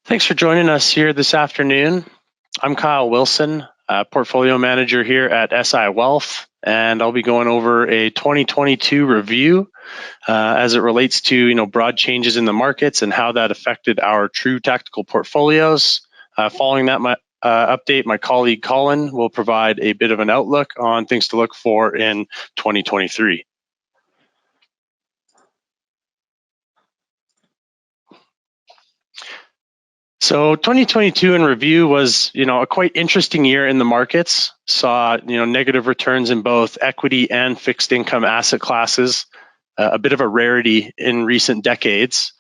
Thanks for joining us here this afternoon. I'm Kyle Wilson, portfolio manager here at SIA Wealth, and I'll be going over a 2022 review as it relates to broad changes in the markets and how that affected our true tactical portfolios. Following that update, my colleague Colin will provide a bit of an outlook on things to look for in 2023. So 2022 in review was, a quite interesting year in the markets. Saw, negative returns in both equity and fixed income asset classes, a bit of a rarity in recent decades.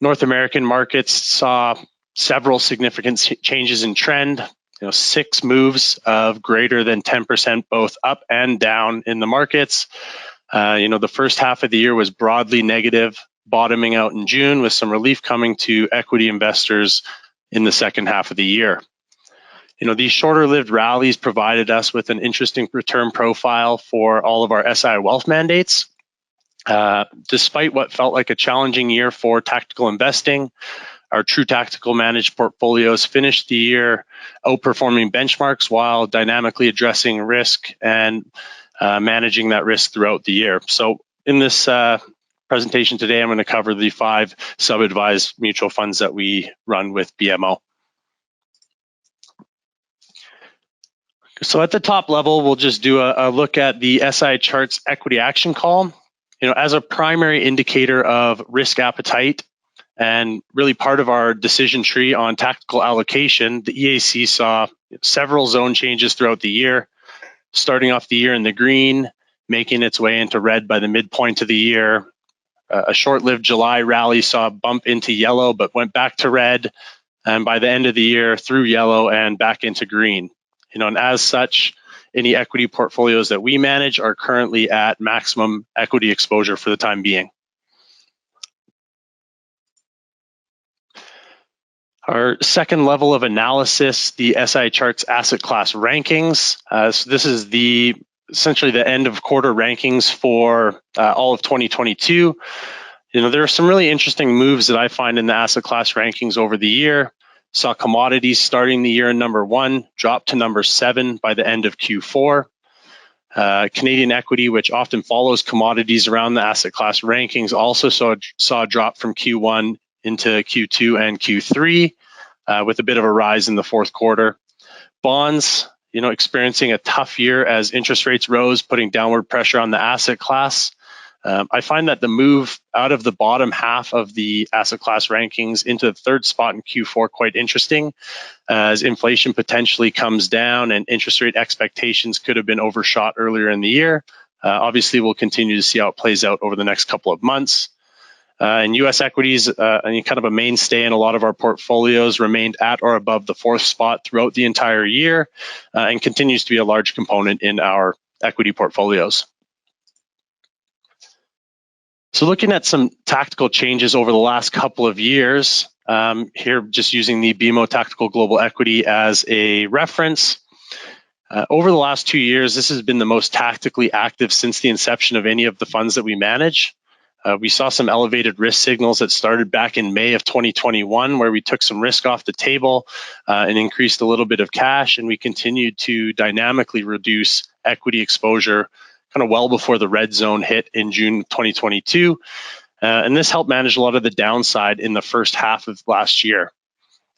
North American markets saw several significant changes in trend. 6 moves of greater than 10% both up and down in the markets. The first half of the year was broadly negative, bottoming out in June with some relief coming to equity investors in the second half of the year. These shorter-lived rallies provided us with an interesting return profile for all of our SIA Wealth mandates. Despite what felt like a challenging year for tactical investing, our true tactical managed portfolios finished the year outperforming benchmarks while dynamically addressing risk and managing that risk throughout the year. So in this presentation today, I'm going to cover the 5 sub-advised mutual funds that we run with BMO. So at the top level, we'll just do a look at the SI Charts Equity Action Call. As a primary indicator of risk appetite and really part of our decision tree on tactical allocation, the EAC saw several zone changes throughout the year, starting off the year in the green, making its way into red by the midpoint of the year. A short-lived July rally saw a bump into yellow, but went back to red, and by the end of the year, through yellow and back into green. And as such, any equity portfolios that we manage are currently at maximum equity exposure for the time being. Our second level of analysis, the SI Charts Asset Class Rankings. So this is essentially the end of quarter rankings for all of 2022. There are some really interesting moves that I find in the asset class rankings over the year. Saw Commodities starting the year in number 1, drop to number 7 by the end of Q4. Canadian equity, which often follows commodities around the asset class rankings, also saw a drop from Q1 into Q2 and Q3, with a bit of a rise in the fourth quarter. Bonds, experiencing a tough year as interest rates rose, putting downward pressure on the asset class. I find that the move out of the bottom half of the asset class rankings into the third spot in Q4 quite interesting, as inflation potentially comes down and interest rate expectations could have been overshot earlier in the year. Obviously, we'll continue to see how it plays out over the next couple of months. And U.S. equities, kind of a mainstay in a lot of our portfolios, remained at or above the 4th spot throughout the entire year, and continues to be a large component in our equity portfolios. So looking at some tactical changes over the last couple of years, here just using the BMO Tactical Global Equity as a reference. Over the last 2 years, this has been the most tactically active since the inception of any of the funds that we manage. We saw some elevated risk signals that started back in May of 2021, where we took some risk off the table and increased a little bit of cash, and we continued to dynamically reduce equity exposure kind of well before the red zone hit in June 2022. And this helped manage a lot of the downside in the first half of last year.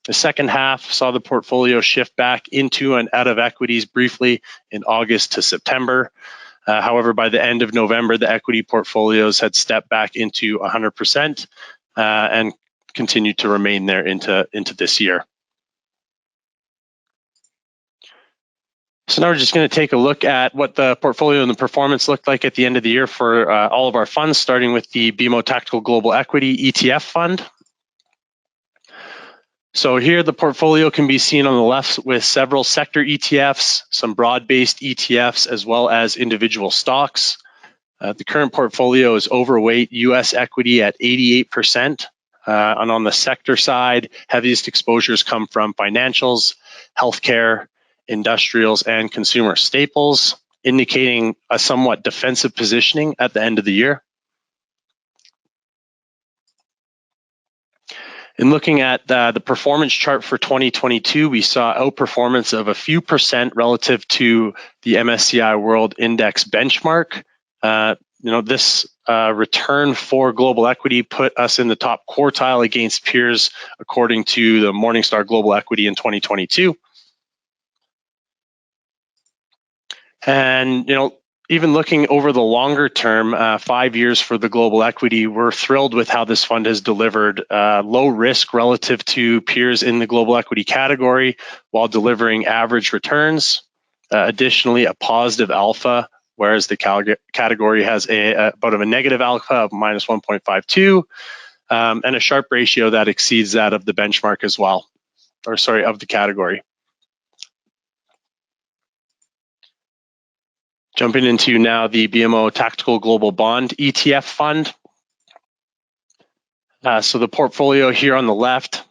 The second half saw the portfolio shift back into and out of equities briefly in August to September. However, by the end of November, the equity portfolios had stepped back into 100% and continued to remain there into this year. So now we're just going to take a look at what the portfolio and the performance looked like at the end of the year for all of our funds, starting with the BMO Tactical Global Equity ETF fund. So here the portfolio can be seen on the left with several sector ETFs, some broad-based ETFs, as well as individual stocks. The current portfolio is overweight U.S. equity at 88%. And on the sector side, heaviest exposures come from financials, healthcare, industrials, and consumer staples, indicating a somewhat defensive positioning at the end of the year. In looking at the performance chart for 2022, we saw outperformance of a few percent relative to the MSCI World Index benchmark. This return for global equity put us in the top quartile against peers, according to the Morningstar Global Equity in 2022. And even looking over the longer term, 5 years for the global equity, we're thrilled with how this fund has delivered low risk relative to peers in the global equity category while delivering average returns. Additionally, a positive alpha, whereas the category has about a negative alpha of minus 1.52, and a Sharpe ratio that exceeds that of the benchmark as well, of the category. Jumping into now the BMO Tactical Global Bond ETF Fund. So the portfolio here on the left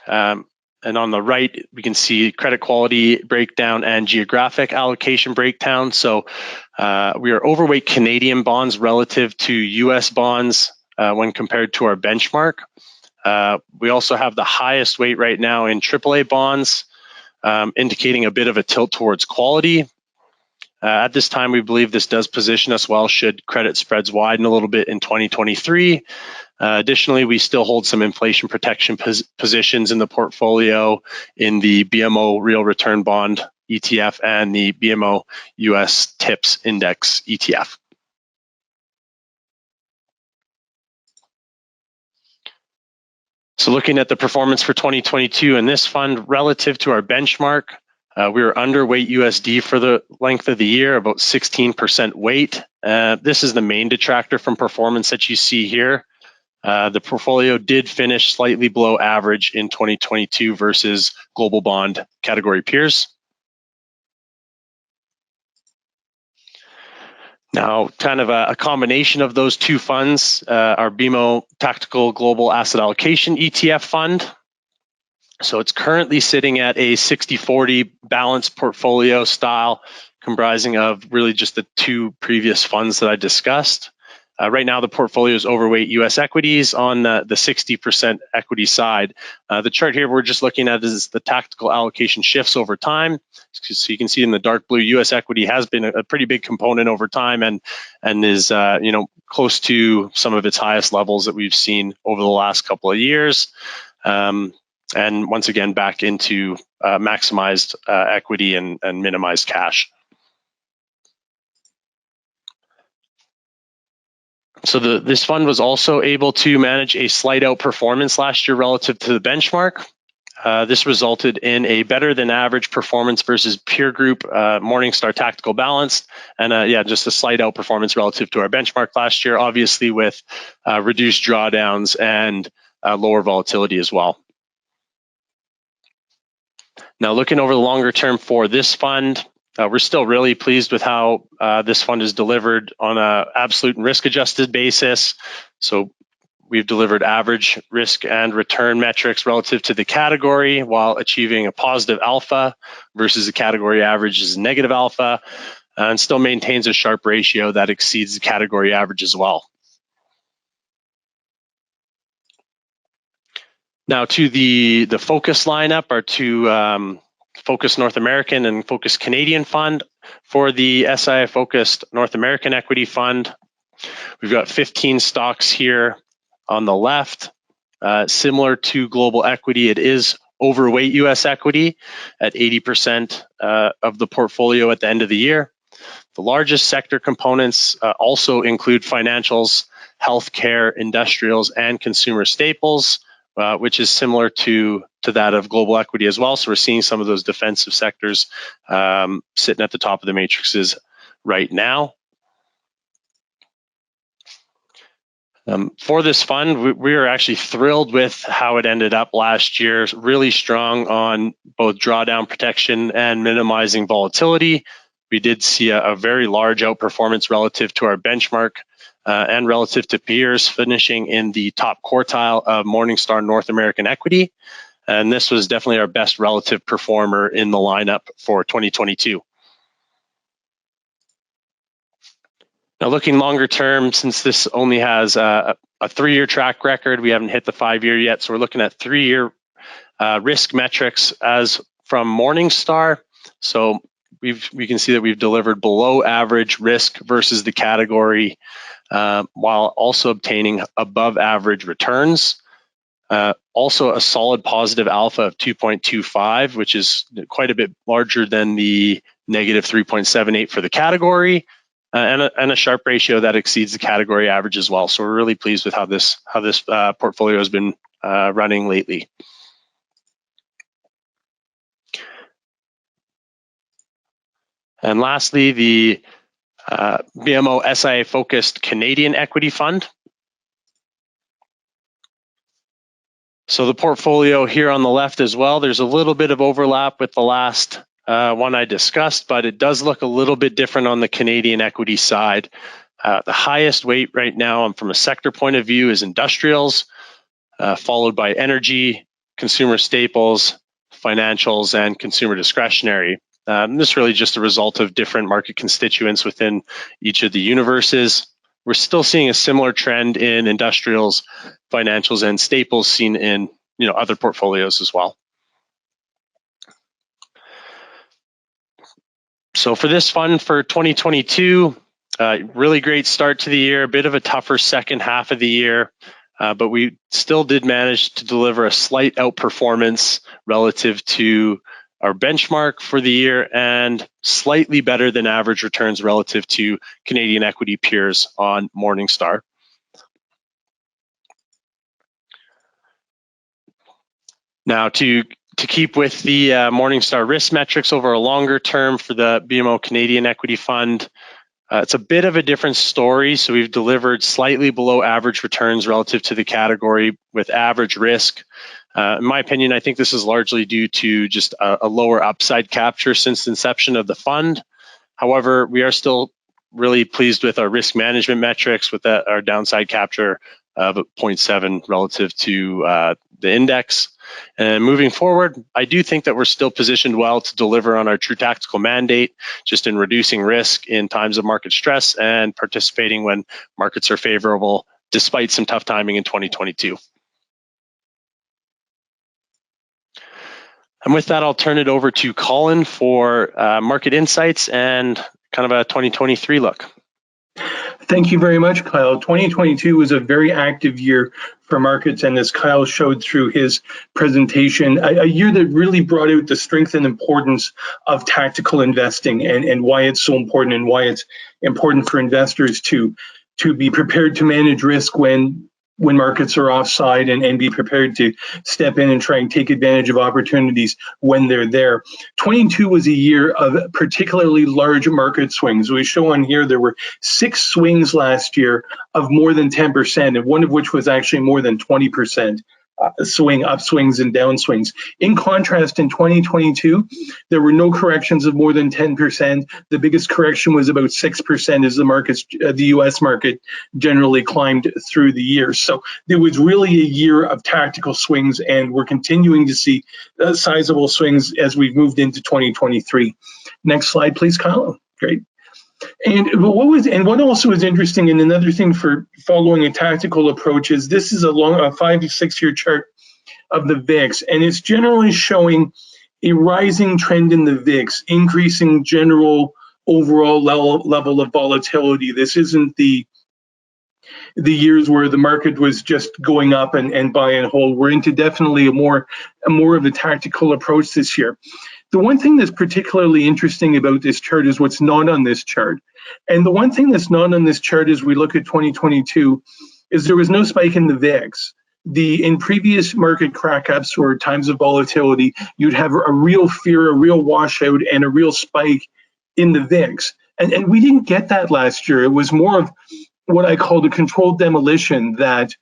and on the right, we can see credit quality breakdown and geographic allocation breakdown. So we are overweight Canadian bonds relative to US bonds when compared to our benchmark. We also have the highest weight right now in AAA bonds, indicating a bit of a tilt towards quality. At this time, we believe this does position us well should credit spreads widen a little bit in 2023. Additionally, we still hold some inflation protection positions in the portfolio in the BMO Real Return Bond ETF and the BMO US TIPS Index ETF. So looking at the performance for 2022 in this fund relative to our benchmark, we were underweight USD for the length of the year, about 16% weight. This is the main detractor from performance that you see here. The portfolio did finish slightly below average in 2022 versus global bond category peers. Now, kind of a combination of those two funds, our BMO Tactical Global Asset Allocation ETF Fund. So it's currently sitting at a 60-40 balanced portfolio style, comprising of really just the two previous funds that I discussed. Right now, the portfolio is overweight U.S. equities on the 60% equity side. The chart here we're just looking at is the tactical allocation shifts over time. So you can see in the dark blue, U.S. equity has been a pretty big component over time and is close to some of its highest levels that we've seen over the last couple of years. And once again, back into maximized equity and minimized cash. So this fund was also able to manage a slight outperformance last year relative to the benchmark. This resulted in a better than average performance versus peer group Morningstar Tactical Balanced, and just a slight outperformance relative to our benchmark last year, obviously with reduced drawdowns and lower volatility as well. Now, looking over the longer term for this fund, we're still really pleased with how this fund is delivered on an absolute and risk-adjusted basis. So we've delivered average risk and return metrics relative to the category while achieving a positive alpha versus the category average is negative alpha, and still maintains a Sharpe ratio that exceeds the category average as well. Now to the focus lineup, our two Focus North American and Focus Canadian Fund. For the SIA Focused North American Equity Fund, we've got 15 stocks here on the left. Similar to global equity, it is overweight US equity at 80% of the portfolio at the end of the year. The largest sector components also include financials, healthcare, industrials, and consumer staples, which is similar to that of global equity as well. So we're seeing some of those defensive sectors sitting at the top of the matrices right now. For this fund, we are actually thrilled with how it ended up last year, really strong on both drawdown protection and minimizing volatility. We did see a very large outperformance relative to our benchmark and relative to peers, finishing in the top quartile of Morningstar North American Equity. And this was definitely our best relative performer in the lineup for 2022. Now, looking longer term, since this only has a 3-year track record, we haven't hit the 5-year yet, so we're looking at 3-year risk metrics as from Morningstar. So we can see that we've delivered below average risk versus the category, while also obtaining above average returns. Also a solid positive alpha of 2.25, which is quite a bit larger than the negative 3.78 for the category, and a Sharpe ratio that exceeds the category average as well. So we're really pleased with how this portfolio has been running lately. And lastly, the BMO SIA focused Canadian equity fund. So the portfolio here on the left as well, there's a little bit of overlap with the last one I discussed, but it does look a little bit different on the Canadian equity side. The highest weight right now from a sector point of view is industrials, followed by energy, consumer staples, financials, and consumer discretionary. This is really just a result of different market constituents within each of the universes. We're still seeing a similar trend in industrials, financials, and staples seen in other portfolios as well. So for this fund for 2022, really great start to the year, a bit of a tougher second half of the year, but we still did manage to deliver a slight outperformance relative to our benchmark for the year and slightly better than average returns relative to Canadian equity peers on Morningstar. Now, to keep with the Morningstar risk metrics over a longer term for the BMO Canadian Equity Fund, it's a bit of a different story. So we've delivered slightly below average returns relative to the category with average risk. In my opinion, I think this is largely due to just a lower upside capture since the inception of the fund. However, we are still really pleased with our risk management metrics with our downside capture of 0.7 relative to the index. And moving forward, I do think that we're still positioned well to deliver on our true tactical mandate, just in reducing risk in times of market stress and participating when markets are favorable, despite some tough timing in 2022. And with that, I'll turn it over to Colin for market insights and kind of a 2023 look. Thank you very much, Kyle. 2022 was a very active year for markets, and as Kyle showed through his presentation, a year that really brought out the strength and importance of tactical investing and why it's so important and why it's important for investors to be prepared to manage risk when markets are offside and be prepared to step in and try and take advantage of opportunities when they're there. 22 was a year of particularly large market swings. We show on here there were 6 swings last year of more than 10%, and one of which was actually more than 20%. Swing upswings and downswings. In contrast, in 2022, there were no corrections of more than 10%. The biggest correction was about 6% as the U.S. market generally climbed through the year. So it was really a year of tactical swings, and we're continuing to see sizable swings as we've moved into 2023. Next slide, please, Kyle. Great. And what also is interesting, and another thing for following a tactical approach, is this is a 5 to 6 year chart of the VIX, and it's generally showing a rising trend in the VIX, increasing general overall level of volatility. This isn't the years where the market was just going up and buy and hold. We're into definitely a more of a tactical approach this year. The one thing that's particularly interesting about this chart is what's not on this chart. And the one thing that's not on this chart as we look at 2022 is there was no spike in the VIX. In previous market crack-ups or times of volatility, you'd have a real fear, a real washout, and a real spike in the VIX. And we didn't get that last year. It was more of what I call the controlled demolition, that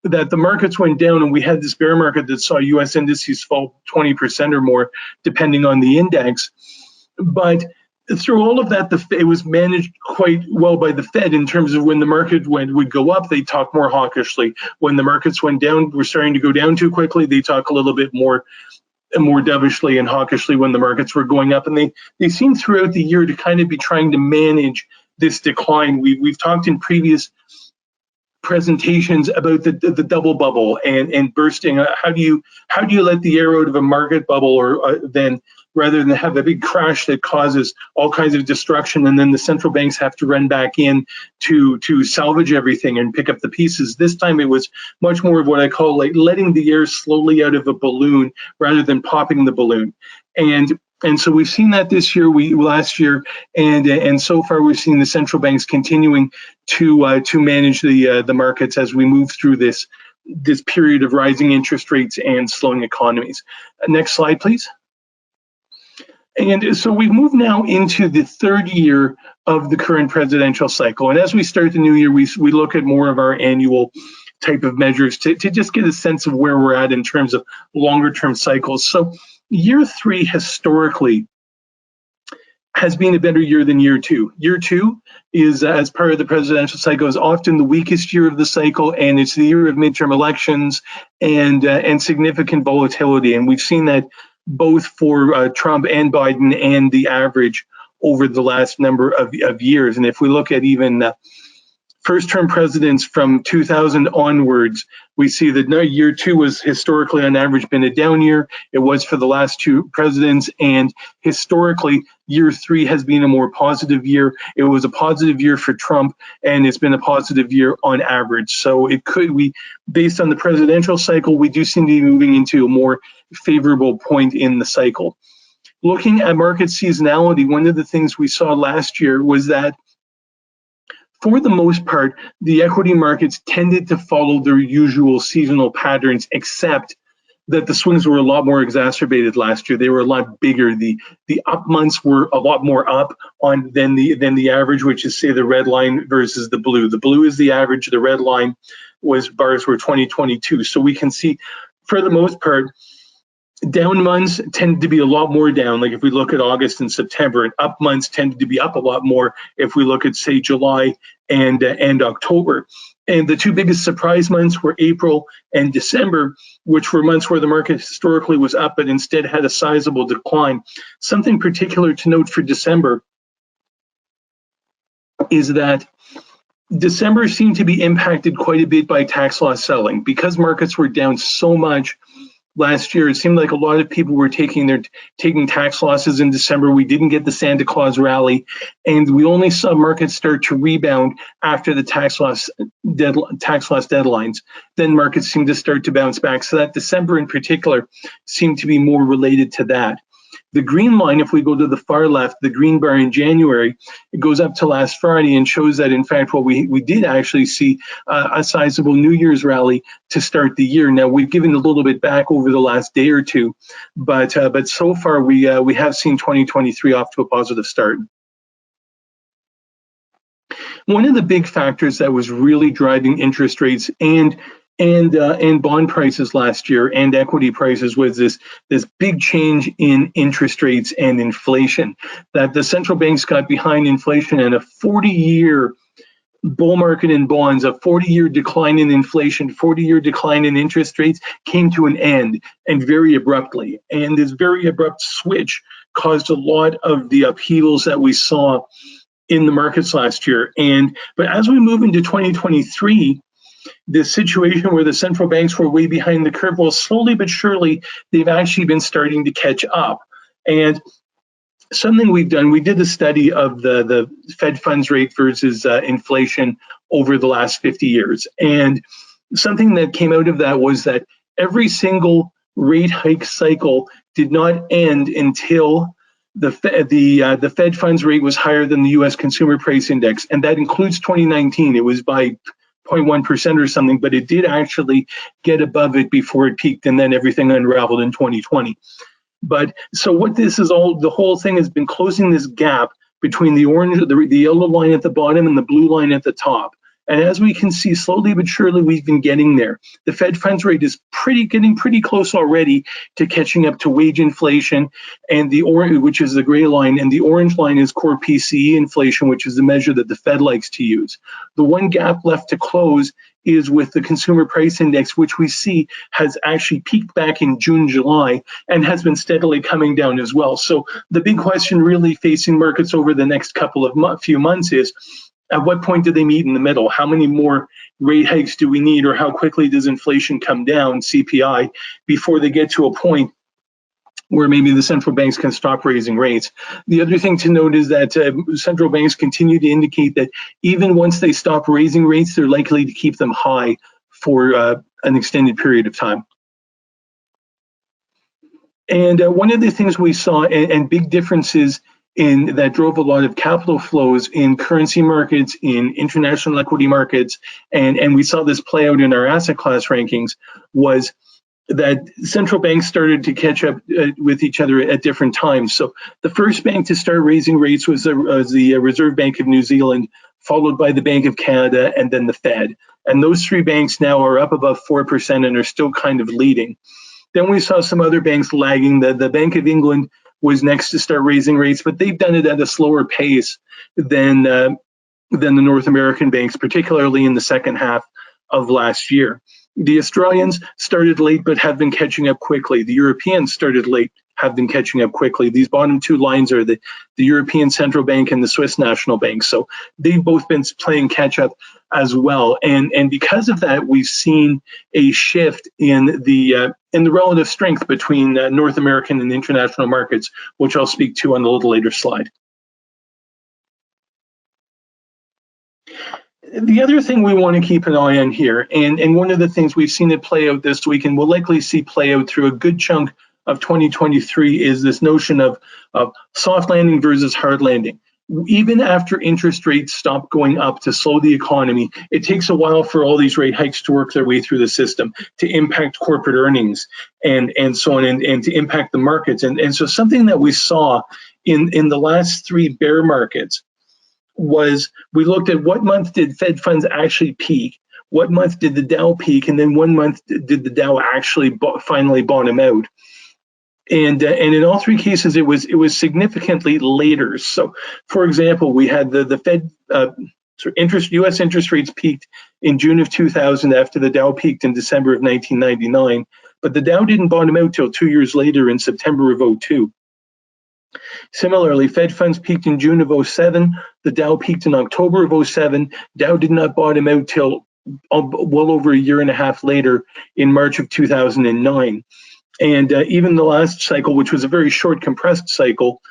the markets went down and we had this bear market that saw U.S. indices fall 20% or more, depending on the index. But through all of that, it was managed quite well by the Fed in terms of when the market would go up, they talk more hawkishly. When the markets went down, were starting to go down too quickly, they talk a little bit more dovishly and hawkishly when the markets were going up. And they seem throughout the year to kind of be trying to manage this decline. We've talked in previous presentations about the double bubble and bursting. How do you let the air out of a market bubble, or then rather than have a big crash that causes all kinds of destruction, and then the central banks have to run back in to salvage everything and pick up the pieces. This time it was much more of what I call like letting the air slowly out of a balloon rather than popping the balloon. And so we've seen that this year, last year, and so far we've seen the central banks continuing to manage the markets as we move through this period of rising interest rates and slowing economies. Next slide, please. And so we've moved now into the third year of the current presidential cycle. And as we start the new year, we look at more of our annual type of measures to just get a sense of where we're at in terms of longer term cycles. So year three historically has been a better year than year two. Year two is, as part of the presidential cycle, is often the weakest year of the cycle, and it's the year of midterm elections and significant volatility. And we've seen that both for Trump and Biden and the average over the last number of years. And if we look at even first-term presidents from 2000 onwards, we see that year two was historically on average been a down year. It was for the last two presidents, and historically year three has been a more positive year. It was a positive year for Trump, and it's been a positive year on average. So based on the presidential cycle, we do seem to be moving into a more favorable point in the cycle. Looking at market seasonality, one of the things we saw last year was that for the most part, the equity markets tended to follow their usual seasonal patterns, except that the swings were a lot more exacerbated last year. They were a lot bigger. The up months were a lot more up than the average, which is, say, the red line versus the blue. The blue is the average. The red line bars were 2022. So we can see, for the most part, down months tend to be a lot more down. Like if we look at August and September, and up months tended to be up a lot more if we look at, say, July and October. And the two biggest surprise months were April and December, which were months where the market historically was up, but instead had a sizable decline. Something particular to note for December is that December seemed to be impacted quite a bit by tax loss selling. Because markets were down so much last year, it seemed like a lot of people were taking tax losses in December. We didn't get the Santa Claus rally, and we only saw markets start to rebound after the tax loss deadlines. Then markets seemed to start to bounce back. So that December in particular seemed to be more related to that. The green line, if we go to the far left, the green bar in January, it goes up to last Friday and shows that, in fact, we did actually see a sizable New Year's rally to start the year. Now, we've given a little bit back over the last day or two, but so far we have seen 2023 off to a positive start. One of the big factors that was really driving interest rates and bond prices last year and equity prices was this big change in interest rates and inflation, that the central banks got behind inflation, and a 40-year bull market in bonds, a 40-year decline in inflation, 40-year decline in interest rates came to an end, and very abruptly. And this very abrupt switch caused a lot of the upheavals that we saw in the markets last year. But as we move into 2023, this situation where the central banks were way behind the curve, well, slowly but surely, they've actually been starting to catch up. And something we've done, we did a study of the Fed funds rate versus inflation over the last 50 years. And something that came out of that was that every single rate hike cycle did not end until the Fed funds rate was higher than the U.S. Consumer Price Index. And that includes 2019. It was by 0.1% or something, but it did actually get above it before it peaked, and then everything unraveled in 2020. But so what this is the whole thing has been closing this gap between the yellow line at the bottom and the blue line at the top. And as we can see, slowly but surely, we've been getting there. The Fed funds rate is getting pretty close already to catching up to wage inflation, and which is the gray line, and the orange line is core PCE inflation, which is the measure that the Fed likes to use. The one gap left to close is with the consumer price index, which we see has actually peaked back in June, July, and has been steadily coming down as well. So the big question really facing markets over the next couple of few months is, at what point do they meet in the middle? How many more rate hikes do we need, or how quickly does inflation come down, CPI, before they get to a point where maybe the central banks can stop raising rates? The other thing to note is that central banks continue to indicate that even once they stop raising rates, they're likely to keep them high for an extended period of time. And one of the things we saw, and big differences in that drove a lot of capital flows in currency markets, in international equity markets, and we saw this play out in our asset class rankings, was that central banks started to catch up with each other at different times. So the first bank to start raising rates was the Reserve Bank of New Zealand, followed by the Bank of Canada, and then the Fed. And those three banks now are up above 4% and are still kind of leading. Then we saw some other banks lagging. The Bank of England was next to start raising rates, but they've done it at a slower pace than the North American banks, particularly in the second half of last year. The Australians started late but have been catching up quickly. The Europeans started late, have been catching up quickly. These bottom two lines are the European Central Bank and the Swiss National Bank. So they've both been playing catch up as well. And because of that, we've seen a shift in the relative strength between North American and international markets, which I'll speak to on a little later slide. The other thing we want to keep an eye on here, and one of the things we've seen it play out this week and we'll likely see play out through a good chunk of 2023, is this notion of soft landing versus hard landing. Even after interest rates stop going up to slow the economy, it takes a while for all these rate hikes to work their way through the system, to impact corporate earnings and so on, and to impact the markets. And so something that we saw in the last three bear markets was, we looked at what month did Fed funds actually peak, what month did the Dow peak, and then one month did the Dow actually finally bottom out. And in all three cases, it was significantly later. So, for example, we had the Fed U.S. interest rates peaked in June of 2000 after the Dow peaked in December of 1999, but the Dow didn't bottom out till 2 years later in September of 2002. Similarly, Fed funds peaked in June of 2007. The Dow peaked in October of 2007. Dow did not bottom out till well over a year and a half later in March of 2009. And even the last cycle, which was a very short compressed cycle,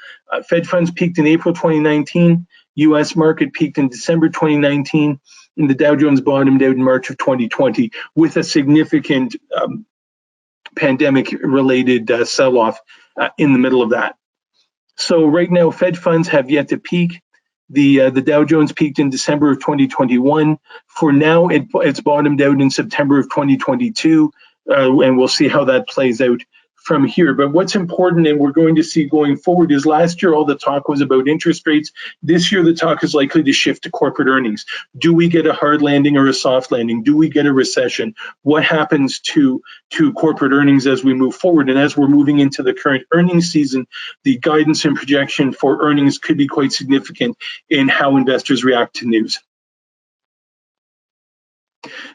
Fed funds peaked in April 2019. U.S. market peaked in December 2019. And the Dow Jones bottomed out in March of 2020 with a significant pandemic-related sell-off in the middle of that. So right now, Fed funds have yet to peak. The Dow Jones peaked in December of 2021. For now, it's bottomed out in September of 2022, and we'll see how that plays out from here. But what's important, and we're going to see going forward, is last year all the talk was about interest rates. This year the talk is likely to shift to corporate earnings. Do we get a hard landing or a soft landing? Do we get a recession? What happens to corporate earnings as we move forward? And as we're moving into the current earnings season, the guidance and projection for earnings could be quite significant in how investors react to news.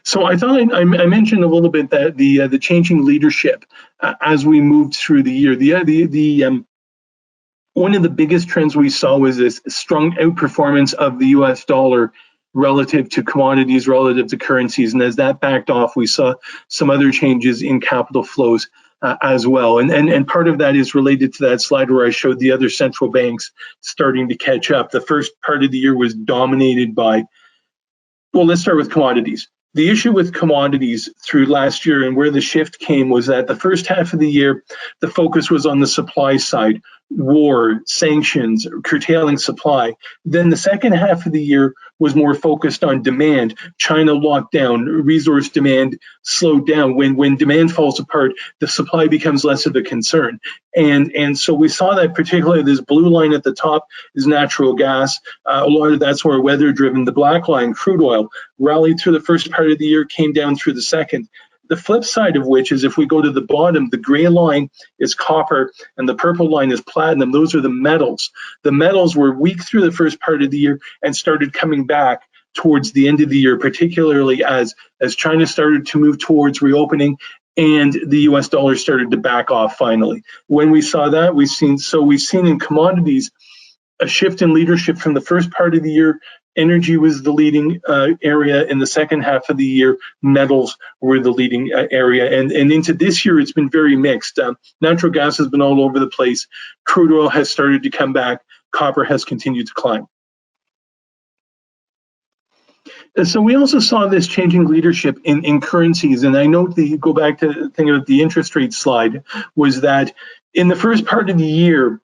So I thought I mentioned a little bit that the changing leadership as we moved through the year. One of the biggest trends we saw was this strong outperformance of the U.S. dollar relative to commodities, relative to currencies, and as that backed off, we saw some other changes in capital flows as well. And part of that is related to that slide where I showed the other central banks starting to catch up. The first part of the year was dominated by, well, let's start with commodities. The issue with commodities through last year and where the shift came was that the first half of the year, the focus was on the supply side, war, sanctions, curtailing supply. Then the second half of the year was more focused on demand. China locked down, resource demand slowed down. When demand falls apart, the supply becomes less of a concern. And so we saw that particularly this blue line at the top is natural gas. A lot of that's more weather driven. The black line, crude oil, rallied through the first part of the year, came down through the second. The flip side of which is if we go to the bottom, the gray line is copper and the purple line is platinum. Those are the metals. The metals were weak through the first part of the year and started coming back towards the end of the year, particularly as China started to move towards reopening and the US dollar started to back off finally. When we saw that, we've seen in commodities a shift in leadership from the first part of the year. Energy was the leading area in the second half of the year. Metals were the leading area. And into this year, it's been very mixed. Natural gas has been all over the place. Crude oil has started to come back. Copper has continued to climb. So we also saw this changing leadership in currencies. And I note that you go back to the thing about the interest rate slide, was that in the first part of the year,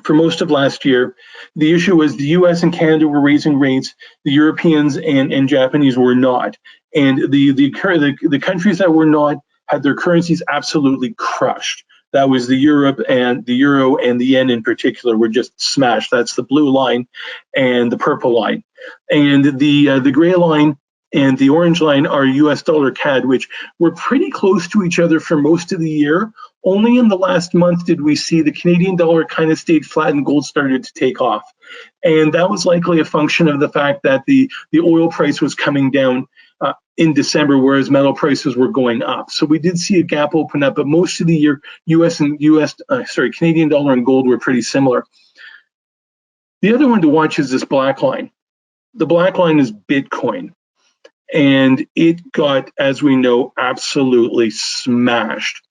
for most of last year, the issue was the US and Canada were raising rates, the Europeans and Japanese were not. And the countries that were not had their currencies absolutely crushed. That was the euro and the yen in particular were just smashed. That's the blue line and the purple line. And the gray line and the orange line are US dollar CAD, which were pretty close to each other for most of the year. Only in the last month did we see the Canadian dollar kind of stayed flat and gold started to take off. And that was likely a function of the fact that the oil price was coming down in December, whereas metal prices were going up. So we did see a gap open up, but most of the year, Canadian dollar and gold were pretty similar. The other one to watch is this black line. The black line is Bitcoin. And it got, as we know, absolutely smashed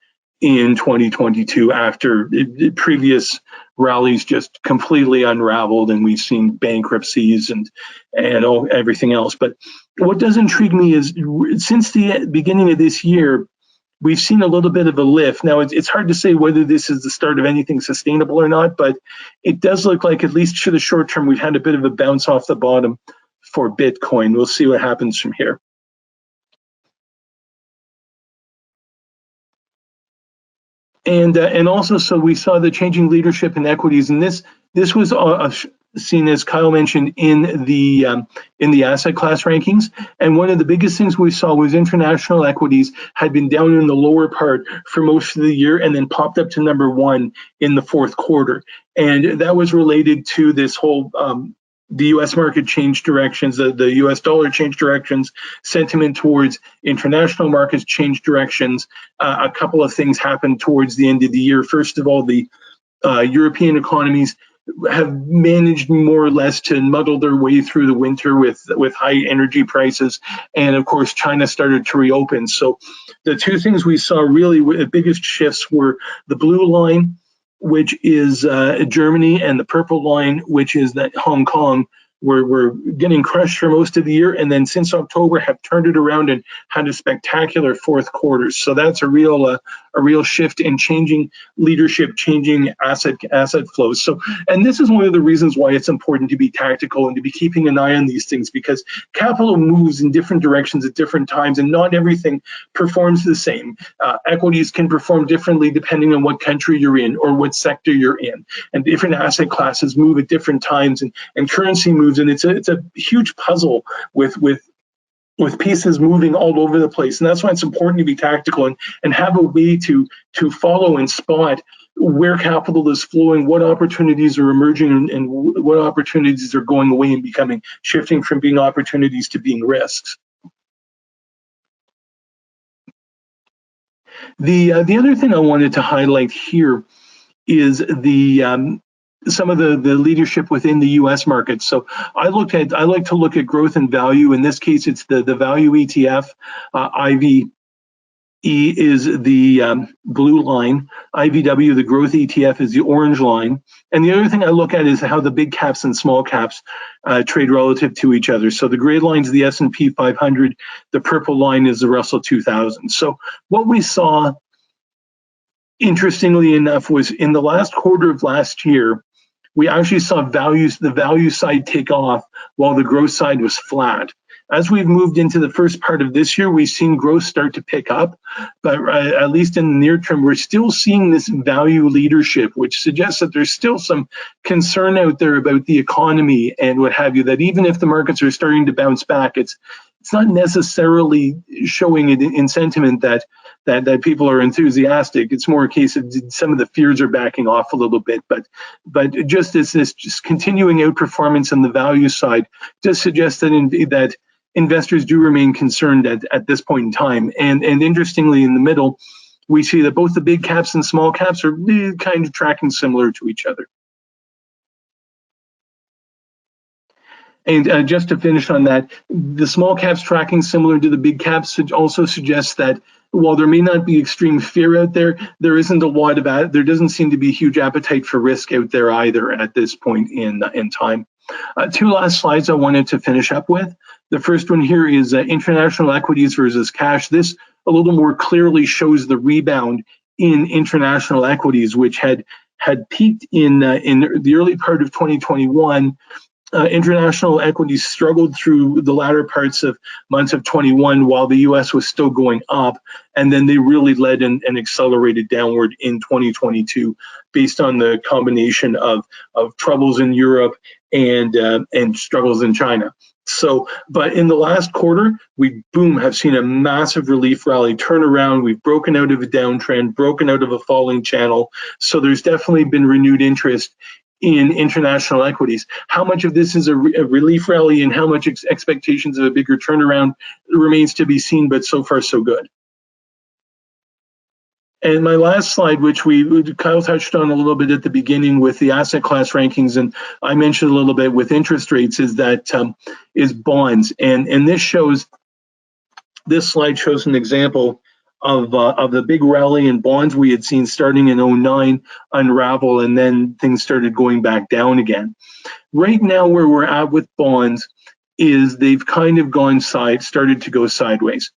in 2022 after previous rallies just completely unraveled, and we've seen bankruptcies and everything else. But what does intrigue me is since the beginning of this year, we've seen a little bit of a lift. Now, it's hard to say whether this is the start of anything sustainable or not, but it does look like, at least for the short term, we've had a bit of a bounce off the bottom for Bitcoin. We'll see what happens from here. And also, so we saw the changing leadership in equities, and this was seen, as Kyle mentioned, in the asset class rankings. And one of the biggest things we saw was international equities had been down in the lower part for most of the year, and then popped up to number one in the fourth quarter. And that was related to this whole the U.S. market changed directions, the U.S. dollar changed directions, sentiment towards international markets changed directions. A couple of things happened towards the end of the year. First of all, the European economies have managed more or less to muddle their way through the winter with high energy prices. And of course, China started to reopen. So the two things we saw really, the biggest shifts were the blue line, which is Germany, and the purple line, which is that Hong Kong, were getting crushed for most of the year, and then since October have turned it around and had a spectacular fourth quarter. So that's a real shift in changing leadership, changing asset flows. So, and this is one of the reasons why it's important to be tactical and to be keeping an eye on these things, because capital moves in different directions at different times, and not everything performs the same. Equities can perform differently depending on what country you're in or what sector you're in, and different asset classes move at different times, and currency moves, and it's a huge puzzle with pieces moving all over the place. And that's why it's important to be tactical and have a way to follow and spot where capital is flowing, what opportunities are emerging, and what opportunities are going away and shifting from being opportunities to being risks. The other thing I wanted to highlight here is some of the leadership within the U.S. market. So I like to look at growth and value. In this case, it's the value ETF. IVE is the blue line. IVW, the growth ETF, is the orange line. And the other thing I look at is how the big caps and small caps trade relative to each other. So the gray line is the S&P 500. The purple line is the Russell 2000. So what we saw, interestingly enough, was in the last quarter of last year, we actually saw the value side take off while the growth side was flat. As we've moved into the first part of this year, we've seen growth start to pick up, but at least in the near term, we're still seeing this value leadership, which suggests that there's still some concern out there about the economy and what have you, that even if the markets are starting to bounce back, it's it's not necessarily showing it in sentiment that people are enthusiastic. It's more a case of some of the fears are backing off a little bit. But just as this just continuing outperformance on the value side does suggest that investors do remain concerned at this point in time. And interestingly, in the middle, we see that both the big caps and small caps are kind of tracking similar to each other. And just to finish on that, the small caps tracking similar to the big caps also suggests that while there may not be extreme fear out there, there isn't a lot of there doesn't seem to be a huge appetite for risk out there either at this point in time. Two last slides I wanted to finish up with. The first one here is international equities versus cash. This a little more clearly shows the rebound in international equities, which had peaked in the early part of 2021. International equities struggled through the latter months of 21 while the US was still going up, and then they really led and accelerated downward in 2022 based on the combination of troubles in Europe and struggles in China. So, but in the last quarter, we have seen a massive relief rally turnaround. We've broken out of a downtrend, broken out of a falling channel. So there's definitely been renewed interest in international equities. How much of this is a relief rally and how much expectations of a bigger turnaround remains to be seen, but so far so good. And my last slide, which Kyle touched on a little bit at the beginning with the asset class rankings, and I mentioned a little bit with interest rates, is bonds. And this slide shows an example of the big rally in bonds we had seen starting in 2009 unravel, and then things started going back down again. Right now, where we're at with bonds is they've kind of started to go sideways.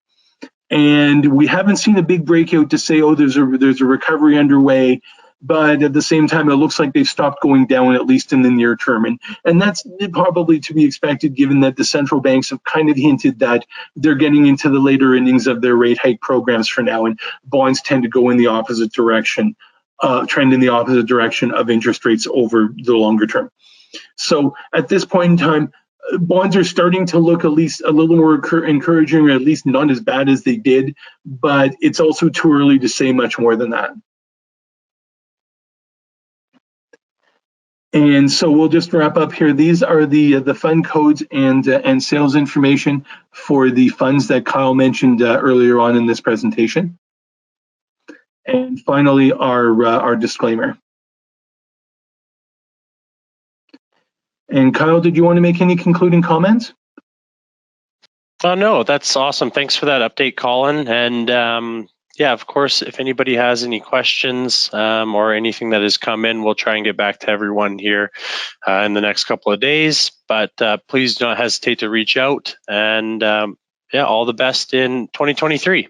And we haven't seen a big breakout to say, oh, there's a recovery underway. But at the same time, it looks like they've stopped going down, at least in the near term. And that's probably to be expected, given that the central banks have kind of hinted that they're getting into the later innings of their rate hike programs for now. And bonds tend to go in the opposite direction, trend in the opposite direction of interest rates over the longer term. So at this point in time, bonds are starting to look at least a little more encouraging, or at least not as bad as they did. But it's also too early to say much more than that. And so we'll just wrap up here. These are the fund codes and sales information for the funds that Kyle mentioned earlier on in this presentation. And finally, our disclaimer. And Kyle, did you want to make any concluding comments? No, that's awesome. Thanks for that update, Colin. And yeah, of course, if anybody has any questions or anything that has come in, we'll try and get back to everyone here in the next couple of days. But please don't hesitate to reach out. And yeah, all the best in 2023.